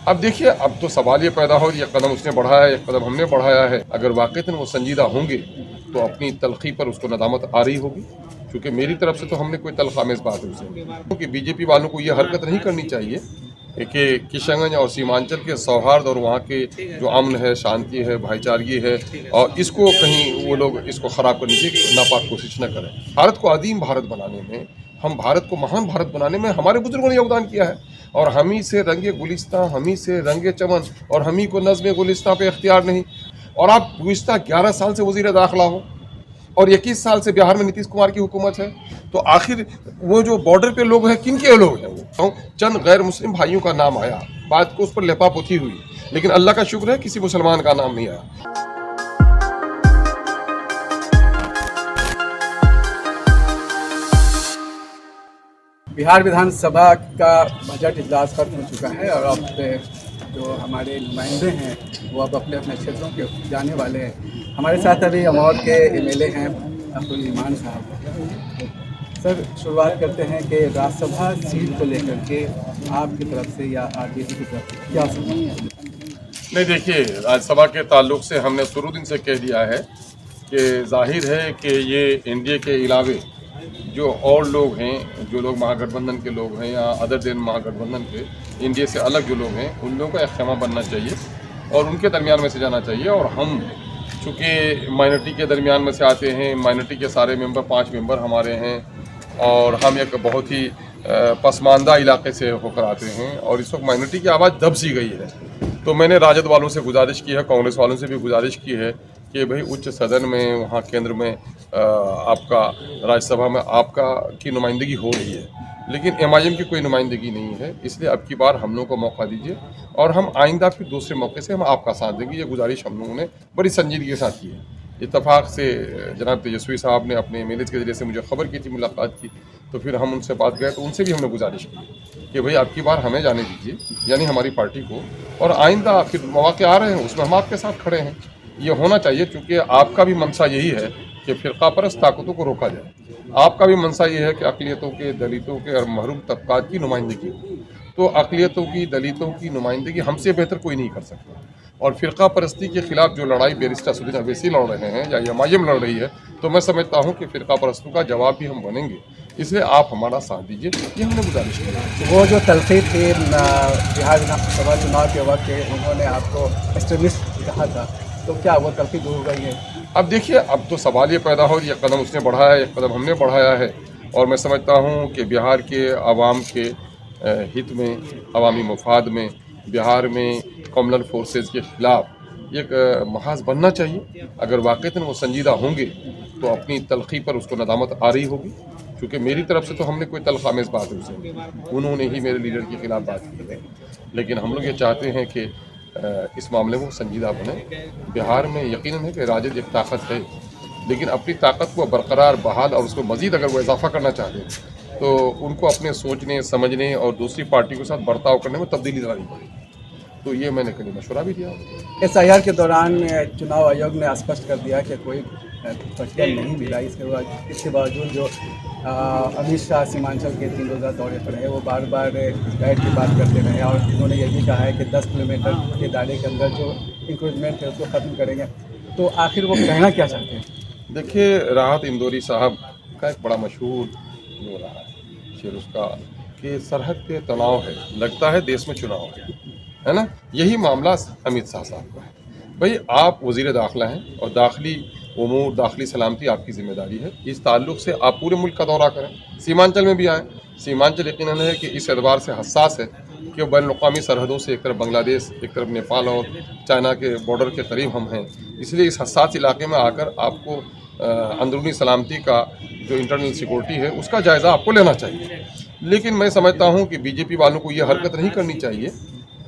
अब देखिए, अब तो सवाल ये पैदा हो, ये कदम उसने बढ़ाया है, ये कदम हमने बढ़ाया है। अगर वाक़ईतन वो संजीदा होंगे तो अपनी तलख़ी पर उसको नदामत आ रही होगी, क्योंकि मेरी तरफ से तो हमने कोई तलख़-आमेज़ बात उनसे, क्योंकि बीजेपी वालों को ये हरकत नहीं करनी चाहिए कि किशनगंज और सीमांचल के सौहार्द और वहाँ के जो अमन है, शांति है, भाईचारगी है, और इसको कहीं वो लोग इसको ख़राब करने की नापाक कोशिश न करें। भारत को अदीम भारत बनाने में, हम भारत को महान भारत बनाने में हमारे बुजुर्गों ने योगदान किया है, और हम ही से रंगे गुलिस्तां, हम ही से रंगे चमन, और हम ही को नज़्म गुलिस्तां पे इख्तियार नहीं। और आप गुज़िश्ता 11 साल से वज़ीर दाखिला हो और 21 साल से बिहार में नीतीश कुमार की हुकूमत है, तो आखिर वो जो बॉर्डर पे लोग हैं, किन के लोग हैं वो? चंद गैर मुस्लिम भाइयों का नाम आया, बात को उस पर लेपापोती हुई, लेकिन अल्लाह का शुक्र है किसी मुसलमान का नाम नहीं आया। बिहार विधानसभा का बजट इजलास खत्म हो चुका है और अब जो हमारे नुमाइंदे हैं वो अब अपने अपने क्षेत्रों के जाने वाले हैं। हमारे साथ अभी अमौर के एमएलए हैं अब्दुल ईमान साहब। सर, शुरुआत करते हैं कि राज्यसभा सीट को लेकर के आपकी तरफ से या आरजेडी की तरफ से क्या समझ है? नहीं, देखिए, राज्यसभा के ताल्लुक से हमने शुरू दिन से कह दिया है कि जाहिर है कि ये एनडीए के अलावे जो और लोग हैं, जो लोग महागठबंधन के लोग हैं या अदर देन महागठबंधन के, एनडीए से अलग जो लोग हैं, उन लोगों का एक खेमा बनना चाहिए और उनके दरमियान में से जाना चाहिए। और हम चूँकि माइनॉरिटी के दरमियान में से आते हैं, माइनॉरिटी के सारे मेंबर 5 मेंबर हमारे हैं, और हम एक बहुत ही पसमानदा इलाके से होकर आते हैं, और इस वक्त माइनॉरिटी की आवाज़ दब सी गई है। तो मैंने राजद वालों से गुजारिश की है, कांग्रेस वालों से भी गुजारिश की है कि भाई उच्च सदन में, वहाँ केंद्र में आपका, राज्यसभा में आपका की नुमाइंदगी हो रही है, लेकिन एमआईएम की कोई नुमाइंदगी नहीं है। इसलिए अब की बार हम लोगों को मौका दीजिए और हम आइंदा फिर दूसरे मौके से हम आपका साथ देंगे। ये गुजारिश हम लोगों ने बड़ी संजीदगी के साथ की है। इत्तफाक से जनाब तेजस्वी साहब ने अपने एमएलए के ज़रिए से मुझे खबर की थी, मुलाकात की, तो फिर हम उनसे बात गए तो उनसे भी हमने गुजारिश की कि भाई अब की बार हमें जाने दीजिए, यानी हमारी पार्टी को, और आइंदा फिर मौके आ रहे हैं उसमें हम आपके साथ खड़े हैं। ये होना चाहिए, क्योंकि आपका भी मंशा यही है कि फ़िरका परस्त ताकतों को रोका जाए। आपका भी मंशा ये है कि अक़लियतों के, दलितों के और महरूम तबक़ात की नुमाइंदगी हो। तो अक़लियतों की, दलितों की नुमाइंदगी हमसे बेहतर कोई नहीं कर सकता। और फ़िरका परस्ती के ख़िलाफ़ जो लड़ाई बैरिस्टर असदुद्दीन अवैसी लड़ रहे हैं या एमआईएम लड़ रही है, तो मैं समझता हूँ कि फ़िरका परस्तों का जवाब भी हम बनेंगे। इसलिए आप हमारा साथ दीजिए, ये हमने गुजारिश की है। वो जो तलखी थी बिहार विधानसभा चुनाव के वक्त उन्होंने आपको एक्सट्रीमिस्ट कहा था, तो क्या वो तलखी दूर हो गई है? अब देखिए, अब तो सवाल ये पैदा हो, ये कदम उसने बढ़ाया है, ये कदम हमने बढ़ाया है, और मैं समझता हूँ कि बिहार के आवाम के हित में, अवामी मफाद में, बिहार में कॉमनल फोर्सेस के ख़िलाफ़ एक महाज बनना चाहिए। अगर वाक़ईतन वो संजीदा होंगे तो अपनी तलख़ी पर उसको नदामत आ रही होगी, क्योंकि मेरी तरफ से तो हमने कोई तलख़-आमेज़ बात उनसे, उन्होंने ही मेरे लीडर के ख़िलाफ़ बात की है। लेकिन हम लोग ये चाहते हैं कि इस मामले में संजीदा बने। बिहार में यकीनन है कि राजद एक ताकत है, लेकिन अपनी ताकत को बरकरार, बहाल और उसको मज़ीद अगर वो इजाफा करना चाहते हैं तो उनको अपने सोचने, समझने और दूसरी पार्टी के साथ बर्ताव करने में तब्दीली लानी पड़ेगी। तो ये मैंने कल मशवरा भी दिया। एसआईआर के दौरान चुनाव आयोग ने स्पष्ट कर दिया कि कोई प्रक्रिया नहीं मिला। इसके बावजूद जो अमित शाह सीमांचल के 3 रोज़ा दौरे पर है, वो बार बार गाइड की बात करते रहे और उन्होंने ये भी कहा है कि 10 किलोमीटर के दायरे के अंदर जो इंक्रोचमेंट है उसको ख़त्म करेंगे। तो आखिर वो कहना क्या चाहते हैं? देखिए, राहत इंदौरी साहब का एक बड़ा मशहूर जो रहा शेर उसका कि सरहद पे तनाव है, लगता है देश में चुनाव है ना? यही मामला अमित शाह साहब का है। भाई, आप वज़ीर दाखिला हैं और दाखिली उमूर, दाखिली सलामती आपकी ज़िम्मेदारी है। इस ताल्लुक़ से आप पूरे मुल्क का दौरा करें, सीमांचल में भी आएँ। सीमांचल यकीनन है कि इस एतबार से हसास है कि बैनुल-अक़वामी सरहदों से एक तरफ बांग्लादेश, एक तरफ नेपाल और चाइना के बॉर्डर के करीब हम हैं। इसलिए इस हसास इलाके में आकर आपको अंदरूनी सलामती का जो इंटरनल सिक्योरिटी है उसका जायज़ा आपको लेना चाहिए। लेकिन मैं समझता हूँ कि बीजेपी वालों को ये हरकत नहीं करनी चाहिए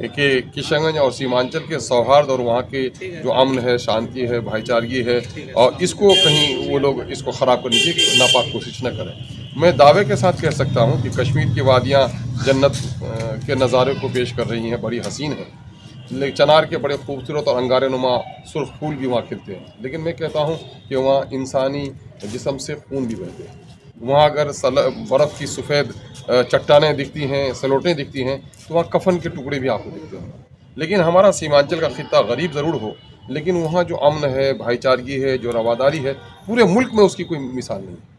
कि किशनगंज और सीमांचल के सौहार्द और वहाँ के जो अमन है, शांति है, भाईचारगी है, और इसको कहीं वो लोग इसको ख़राब करने की नापाक कोशिश न करें। मैं दावे के साथ कह सकता हूँ कि कश्मीर की वादियाँ जन्नत के नज़ारे को पेश कर रही हैं, बड़ी हसीन हैं, लेकिन चनार के बड़े खूबसूरत और अंगारे नुमा सुर्ख फूल भी वहाँ खिलते हैं। लेकिन मैं कहता हूँ कि वहाँ इंसानी जिस्म से खून भी बहते हैं। वहाँ अगर बर्फ़ की सफ़ेद चट्टानें दिखती हैं, सलोटें दिखती हैं, तो वहाँ कफन के टुकड़े भी आपको दिखते हैं। लेकिन हमारा सीमांचल का खित्ता गरीब ज़रूर हो, लेकिन वहाँ जो अमन है, भाईचारगी है, जो रवादारी है, पूरे मुल्क में उसकी कोई मिसाल नहीं है।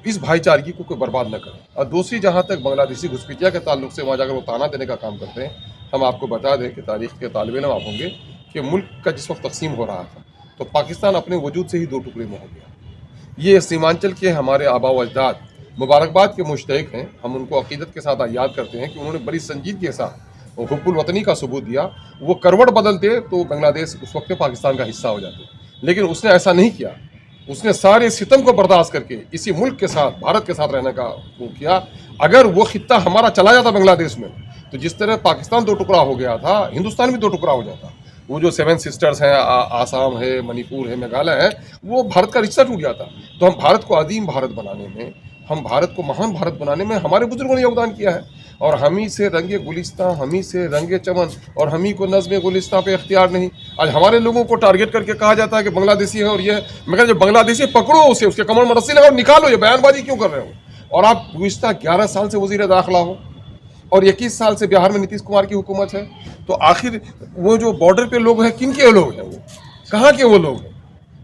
इस भाईचारगी को कोई बर्बाद न करें। और दूसरी, जहाँ तक बांग्लादेशी घुसपैठिया के ताल्लुक से वहाँ जाकर वो ताना देने का काम करते हैं, हम आपको बता दें कि तारीख़ के तालिब इल्म आप होंगे कि मुल्क का जिस वक्त तकसीम हो रहा था, तो पाकिस्तान अपने वजूद से ही दो टुकड़े में हो गया। ये सीमांचल के हमारे आबा व अजदाद मुबारकबाद के मुश्तहिक हैं। हम उनको अकीदत के साथ याद करते हैं कि उन्होंने बड़ी संजीदगी के साथ हुब्बुल वतनी का सबूत दिया। वो करवट बदलते तो बांग्लादेश उस वक्त पाकिस्तान का हिस्सा हो जाते, लेकिन उसने ऐसा नहीं किया। उसने सारे सितम को बर्दाश्त करके इसी मुल्क के साथ, भारत के साथ रहने का वो किया। अगर वो खित्ता हमारा चला जाता बांग्लादेश में, तो जिस तरह पाकिस्तान दो टुकड़ा हो गया था, हिंदुस्तान भी दो टुकड़ा हो जाता। वो जो 7 सिस्टर्स हैं, आसाम है, मणिपुर है, मेघालय है, वो भारत का रिश्ता टूट जाता। तो हम भारत को अदीम भारत बनाने में, हम भारत को महान भारत बनाने में हमारे बुजुर्गों ने योगदान किया है। और हम ही से रंगे गुलिस्तां, हम ही से रंगे चमन, और हम ही को नज़्म गुलिस्तां पे इख्तियार नहीं। आज हमारे लोगों को टारगेट करके कहा जाता है कि बांग्लादेशी है और ये है। मगर जो बांग्लादेशी पकड़ो उसे, उसके कमर में रस्सी लगाओ, निकालो। ये बयानबाजी क्यों कर रहे हो? और आप गुज़िश्ता 11 साल से वज़ीर दाखिला हो और 21 साल से बिहार में नीतीश कुमार की हुकूमत है, तो आखिर वो जो बॉर्डर पे लोग हैं, किन के लोग हैं? वो कहाँ के वो लोग हैं?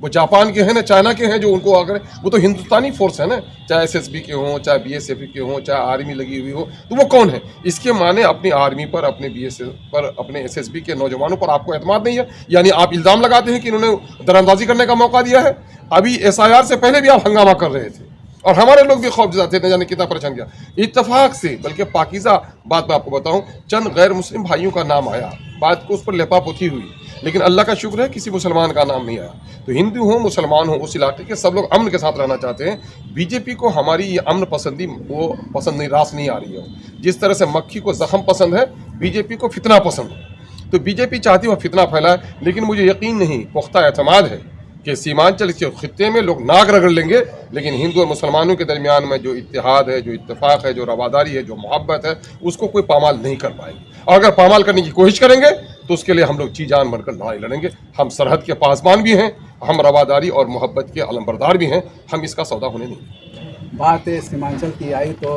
वो जापान के हैं ना चाइना के हैं जो उनको अगर, वो तो हिंदुस्तानी फोर्स है ना, चाहे SSB के हों, चाहे BSF के हों, चाहे आर्मी लगी हुई हो, तो वो कौन है? इसके माने अपनी आर्मी पर, अपने BSF पर, अपने SSB के नौजवानों पर आपको एतमाद नहीं है। यानी आप इल्ज़ाम लगाते हैं कि इन्होंने दरअंदाजी करने का मौका दिया है। अभी SIR से पहले भी आप हंगामा कर रहे थे और हमारे लोग भी खौफजदा थे, न जाने कितना परेशान किया। इत्तफाक से, बल्कि पाकीज़ा बात मैं आपको बताऊं, चंद गैर मुस्लिम भाइयों का नाम आया, बात को उस पर लेपापोती हुई, लेकिन अल्लाह का शुक्र है किसी मुसलमान का नाम नहीं आया। तो हिंदू हो, मुसलमान हो, उस इलाके के सब लोग अमन के साथ रहना चाहते हैं। बीजेपी को हमारी ये अमन पसंदी वो पसंद नहीं, रास नहीं आ रही है। जिस तरह से मक्खी को जख्म पसंद है, बीजेपी को फितना पसंद है। तो बीजेपी चाहती है वह फितना फैलाए, लेकिन मुझे यकीन नहीं, पुख्ता एतमाद है कि सीमांचल के खित्ते में लोग नाक रगड़ लेंगे, लेकिन हिंदू और मुसलमानों के दरमियान में जो इत्तेहाद है, जो इत्तेफाक है, जो रवादारी है, जो मोहब्बत है, उसको कोई पामाल नहीं कर पाएंगे। और अगर पामाल करने की कोशिश करेंगे तो उसके लिए हम लोग जी जान बनकर लड़ाई लड़ेंगे। हम सरहद के पासबान भी हैं, हम रवादारी और मोहब्बत के अलंबरदार भी हैं। हम इसका सौदा होने नहीं देंगे। बात सीमांचल की आई तो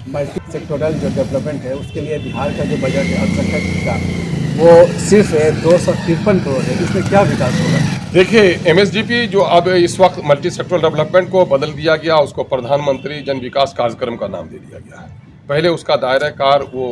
मल्टी सेक्टोरल जो डेवलपमेंट है, उसके लिए बिहार का जो बजट है अल्पसंख्यक का, वो सिर्फ 253 करोड़ है। इसमें क्या विकास होगा? देखिए, MSDP जो अब इस वक्त मल्टी सेक्टोरल डेवलपमेंट को बदल दिया गया, उसको प्रधानमंत्री जन विकास कार्यक्रम का नाम दे दिया गया है। पहले उसका दायरा कार वो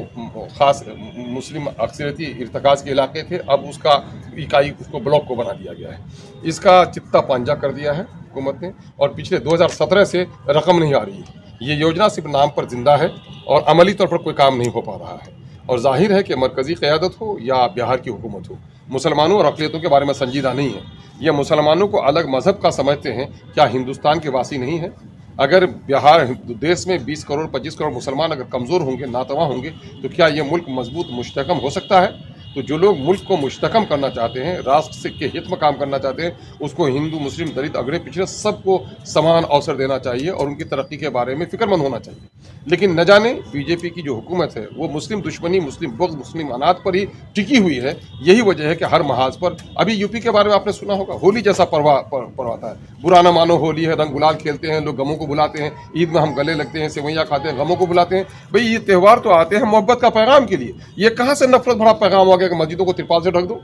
ख़ास मुस्लिम अक्सरियती इर्तकाज के इलाके थे, अब उसका इकाई, उसको ब्लॉक को बना दिया गया है। इसका चित्ता पांजा कर दिया है हुकूमत ने, और पिछले 2017 से रकम नहीं आ रही है। ये योजना सिर्फ नाम पर जिंदा है और अमली तौर पर कोई काम नहीं हो पा रहा है। और जाहिर है कि मरकज़ी क़यादत हो या बिहार की हुकूमत हो, मुसलमानों और अक़लियतों के बारे में संजीदा नहीं है। ये मुसलमानों को अलग मज़हब का समझते हैं, क्या हिंदुस्तान के वासी नहीं है? अगर बिहार देश में 20 करोड़ 25 करोड़ मुसलमान अगर कमज़ोर होंगे, नातवा होंगे, तो क्या ये मुल्क मजबूत मुस्तहकम हो सकता है? तो जो लोग मुल्क को मुस्तहकम करना चाहते हैं, राष्ट्र के हित में काम करना चाहते हैं, उसको हिंदू, मुस्लिम, दलित, अगड़े पिछड़े सबको समान अवसर देना चाहिए और उनकी तरक्की के बारे में फिक्रमंद होना चाहिए। लेकिन न जाने बीजेपी की जो हुकूमत है वो मुस्लिम दुश्मनी, मुस्लिम बुग़्ज़, मुस्लिम अनाज पर ही टिकी हुई है। यही वजह है कि हर महाज पर, अभी यूपी के बारे में आपने सुना होगा, होली जैसा परवाता है। बुरा न मानो, होली है, रंग गुलाल खेलते हैं लोग, गमों को बुलाते हैं, ईद में हम गले लगते हैं, सेवैयाँ खाते हैं, गमों को बुलाते हैं। भाई ये त्यौहार तो आते हैं मोहब्बत का पैगाम के लिए। ये कहाँ से नफरत भरा पैगाम आ गया कि मस्जिदों को तिरपाल से ढक दो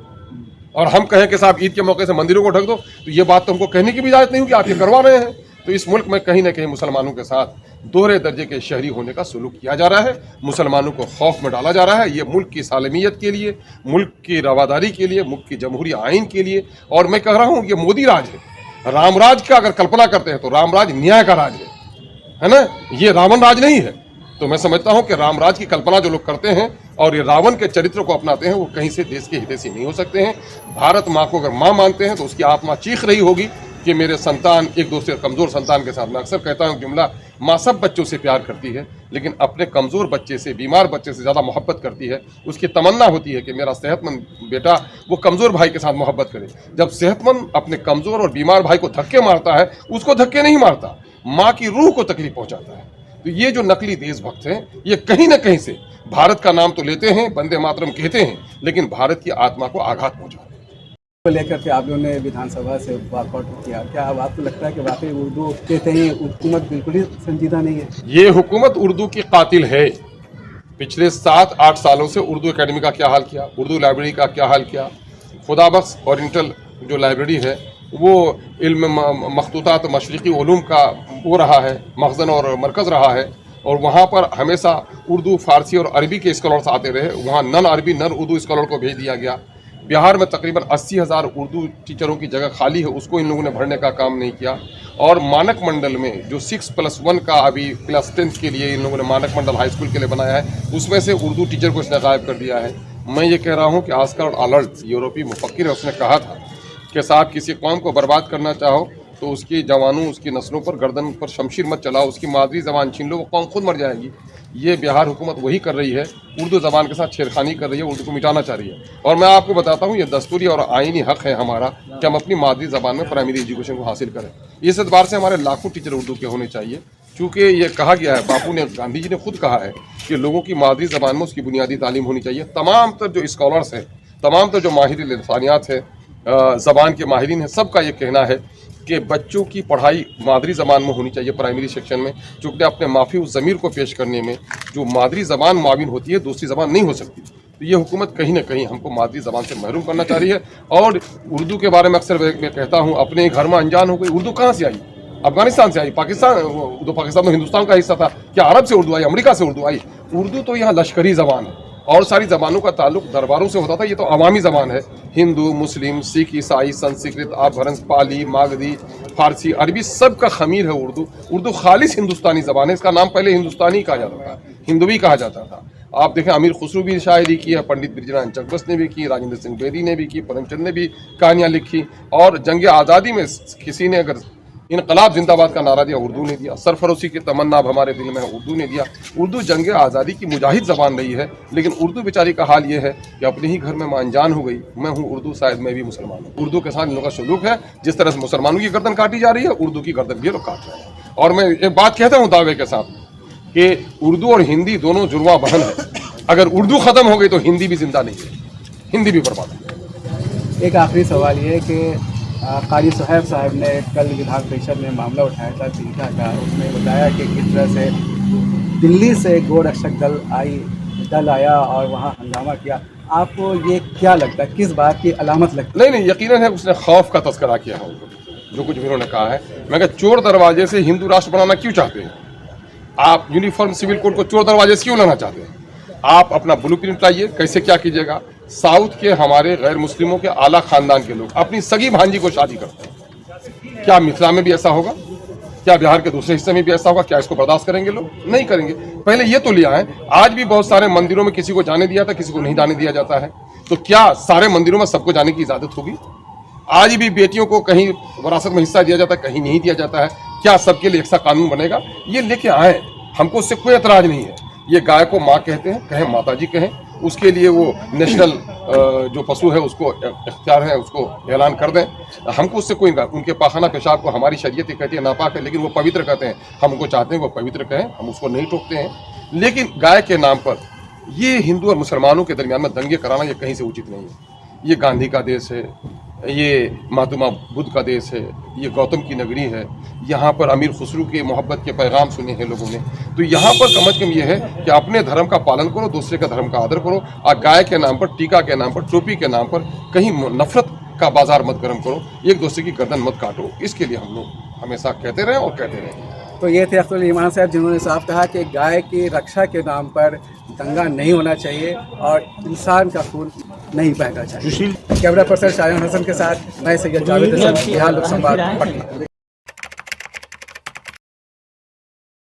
और हम कहें कि साहब ईद के मौके से मंदिरों को ढक दो? तो ये बात तो हमको कहने की भी इजाज़त नहीं होगी, आप ये करवा रहे हैं। तो इस मुल्क में कहीं ना कहीं मुसलमानों के साथ दोहरे दर्जे के शहरी होने का सुलूक किया जा रहा है, मुसलमानों को खौफ में डाला जा रहा है। ये मुल्क की सालमियत के लिए, मुल्क की रवादारी के लिए, मुल्क की जमहूरी आइन के लिए। और मैं कह रहा हूँ ये मोदी राज है। राम राज का अगर कल्पना करते हैं तो राम राज न्याय का राज है ना, ये रावण राज नहीं है। तो मैं समझता हूं कि रामराज की कल्पना जो लोग करते हैं और ये रावण के चरित्र को अपनाते हैं, वो कहीं से देश के हितैषी नहीं हो सकते हैं। भारत माँ को अगर माँ मानते हैं तो उसकी आत्मा चीख रही होगी कि मेरे संतान एक दूसरे कमज़ोर संतान के साथ, मैं अक्सर कहता हूँ जुमला, माँ सब बच्चों से प्यार करती है लेकिन अपने कमज़ोर बच्चे से, बीमार बच्चे से ज़्यादा मोहब्बत करती है। उसकी तमन्ना होती है कि मेरा सेहतमंद बेटा वो कमज़ोर भाई के साथ मोहब्बत करे। जब सेहतमंद अपने कमज़ोर और बीमार भाई को धक्के मारता है, उसको धक्के नहीं मारता, माँ की रूह को तकलीफ पहुँचाता है। तो ये जो नकली देशभक्त हैं, ये कहीं ना कहीं से भारत का नाम तो लेते हैं, वंदे मातरम कहते हैं, लेकिन भारत की आत्मा को आघात पहुँचाते हैं। को लेकर के आप लोगों ने विधानसभा से वॉकआउट किया, क्या अब आपको लगता है कि वाकई उर्दू के तहत हुकूमत बिल्कुल ही संजीदा नहीं है? ये हुकूमत उर्दू की कातिल है। पिछले 7-8 सालों से उर्दू एकेडमी का क्या हाल किया, उर्दू लाइब्रेरी का क्या हाल किया। खुदाबख्श ओरिएंटल जो लाइब्रेरी है वो इल्म मखतूतात मशरिकी उलूम का वो रहा है, मखज़न और मरकज़ रहा है, और वहाँ पर हमेशा उर्दू, फ़ारसी और अरबी के स्कॉलर्स आते रहे। वहाँ नन अरबी नन उर्दू स्कॉलर को भेज दिया गया। बिहार में तकरीबन 80,000 उर्दू टीचरों की जगह खाली है, उसको इन लोगों ने भरने का काम नहीं किया। और मानक मंडल में जो 6+1 का अभी क्लास 10 के लिए इन लोगों ने मानक मंडल हाई स्कूल के लिए बनाया है, उसमें से उर्दू टीचर को इसने गायब कर दिया है। मैं ये कह रहा हूँ कि ऑस्कर आल्ट यूरोपीय मुफक्किर है, उसने कहा था कि साहब किसी कौम को बर्बाद करना चाहो तो उसकी जवानों, उसकी नस्लों पर गर्दन पर शमशीर मत चलाओ, उसकी मादरी ज़बान छीन लो, वो कौम खुद मर जाएगी। ये बिहार हुकूमत वही कर रही है, उर्दू ज़बान के साथ छेड़खानी कर रही है, उर्दू को मिटाना चाह रही है। और मैं आपको बताता हूँ, ये दस्तूरी और आइनी हक़ है हमारा कि हम अपनी मादरी ज़बान में प्राइमरी एजुकेशन को हासिल करें। इस एतबार से हमारे लाखों टीचर उर्दू के होने चाहिए, चूँकि ये कहा गया है, बापू ने, गांधी जी ने खुद कहा है कि लोगों की मादरी ज़बान में उसकी बुनियादी तालीम होनी चाहिए। तमाम तर जो स्कॉलर्स हैं, तमाम तर जो माहिर लिसानियात है, ज़बान के माहिरीन हैं, सबका ये कहना है कि बच्चों की पढ़ाई मादरी ज़बान में होनी चाहिए प्राइमरी सेक्शन में, चूँकि अपने माफ़ी उस ज़मीर को पेश करने में जो मादरी ज़बान मुआविन होती है, दूसरी ज़बान नहीं हो सकती। तो ये हुकूमत कहीं ना कहीं हमको मादरी ज़बान से महरूम करना चाह रही है। और उर्दू के बारे में अक्सर मैं कहता हूँ, अपने घर में अनजान हो गई। उर्दू कहाँ से आई? अफगानिस्तान से आई, पाकिस्तान, तो पाकिस्तान तो हिंदुस्तान का हिस्सा था। क्या अरब से उर्दू आई, अमेरिका से उर्दू आई? उर्दू तो यहाँ लश्करी ज़बान है, और सारी ज़बानों का ताल्लुक दरबारों से होता था। ये तो अवामी ज़बान है। हिंदू, मुस्लिम, सिख, ईसाई, संस्कृत, अपभ्रंश, पाली, मागधी, फारसी, अरबी, सब का खमीर है उर्दू। उर्दू खालिस हिंदुस्तानी ज़बान है। इसका नाम पहले हिंदुस्तानी कहा जाता था, हिंदवी कहा जाता था। आप देखें, अमीर खुसरो भी शायरी की है, पंडित बिरजरान चकबस ने भी की, राजेंद्र सिंह बेदी ने भी की, परमचंद ने भी कहानियाँ लिखी। और जंग आज़ादी में किसी ने अगर इनकलाब जिंदाबाद का नारा दिया, उर्दू ने दिया। सरफरोशी की तमन्ना अब हमारे दिल में है, उर्दू ने दिया। उर्दू जंग आज़ादी की मुजाहिद ज़बान रही है। लेकिन उर्दू बेचारी का हाल ये है कि अपने ही घर में मैं अनजान हो गई। मैं हूँ उर्दू, शायद मैं भी मुसलमान हूँ। उर्दू के साथ इन लोगों का सलूक है, जिस तरह से मुसलमानों की गर्दन काटी जा रही है, उर्दू की गर्दन भी लोग काट रहे हैं। और मैं एक बात कहता हूँ दावे के साथ कि उर्दू और हिंदी दोनों जुड़वा बहन है। अगर उर्दू ख़त्म हो गई तो हिंदी भी जिंदा नहीं है, हिंदी भी बर्बाद है। एक आखिरी सवाल ये है कि कारी सुहैब साहब ने कल विधान परिषद में मामला उठाया था तिनका का। उसमें बताया कि किस तरह से दिल्ली से गोरक्षक दल आया और वहाँ हंगामा किया। आपको ये क्या लगता है, किस बात की अलामत लगती है? नहीं, यकीनन है उसने खौफ का तस्करा किया है। जो कुछ भी उन्होंने कहा है, मैं कहता चोर दरवाजे से हिंदू राष्ट्र बनाना क्यों चाहते हैं आप? यूनिफॉर्म सिविल कोड को चोर दरवाजे से क्यों लाना चाहते हैं आप? अपना ब्लूप्रिंट लाइए, कैसे क्या कीजिएगा। साउथ के हमारे गैर मुस्लिमों के आला खानदान के लोग अपनी सगी भांजी को शादी करते हैं। क्या मिथिला में भी ऐसा होगा? क्या बिहार के दूसरे हिस्से में भी ऐसा होगा? क्या इसको बर्दाश्त करेंगे लोग? नहीं करेंगे। पहले ये तो लिया है। आज भी बहुत सारे मंदिरों में किसी को जाने दिया था, किसी को नहीं जाने दिया जाता है। तो क्या सारे मंदिरों में सबको जाने की इजाजत होगी? आज भी बेटियों को कहीं विरासत में हिस्सा दिया जाता है, कहीं नहीं दिया जाता है। क्या सबके लिए एक सा कानून बनेगा? ये लेके आए, हमको उससे कोई एतराज नहीं है। ये गाय को माँ कहते हैं, कहें माताजी कहें, उसके लिए वो नेशनल जो पशु है उसको इख्तियार है, उसको ऐलान कर दें। हमको उससे कोई, उनके पाखाना पेशाब को हमारी शरीयत कहती है नापाक है, लेकिन वो पवित्र कहते हैं। हम उनको चाहते हैं वो पवित्र कहें, हम उसको नहीं टोकते हैं। लेकिन गाय के नाम पर ये हिंदू और मुसलमानों के दरमियान में दंगे कराना ये कहीं से उचित नहीं है। ये गांधी का देश है, ये महात्मा बुद्ध का देश है, ये गौतम की नगरी है। यहाँ पर अमीर खुसरो के मोहब्बत के पैगाम सुने हैं लोगों ने। तो यहाँ पर कम अज़ कम ये है कि अपने धर्म का पालन करो, दूसरे का धर्म का आदर करो। और गाय के नाम पर, टीका के नाम पर, टोपी के नाम पर कहीं नफरत का बाजार मत गर्म करो, एक दूसरे की गर्दन मत काटो। इसके लिए हम लोग हमेशा कहते रहे और कहते रहे। तो ये थे अख्तरुल ईमान साहब, जिन्होंने साफ कहा कि गाय की रक्षा के नाम पर दंगा नहीं होना चाहिए और इंसान का खून नहीं बहना चाहिए। कैमरा पर्सन शायन हसन के साथ मैं सैयद जावेद हसन, बिहार लोक संवाद, पटना।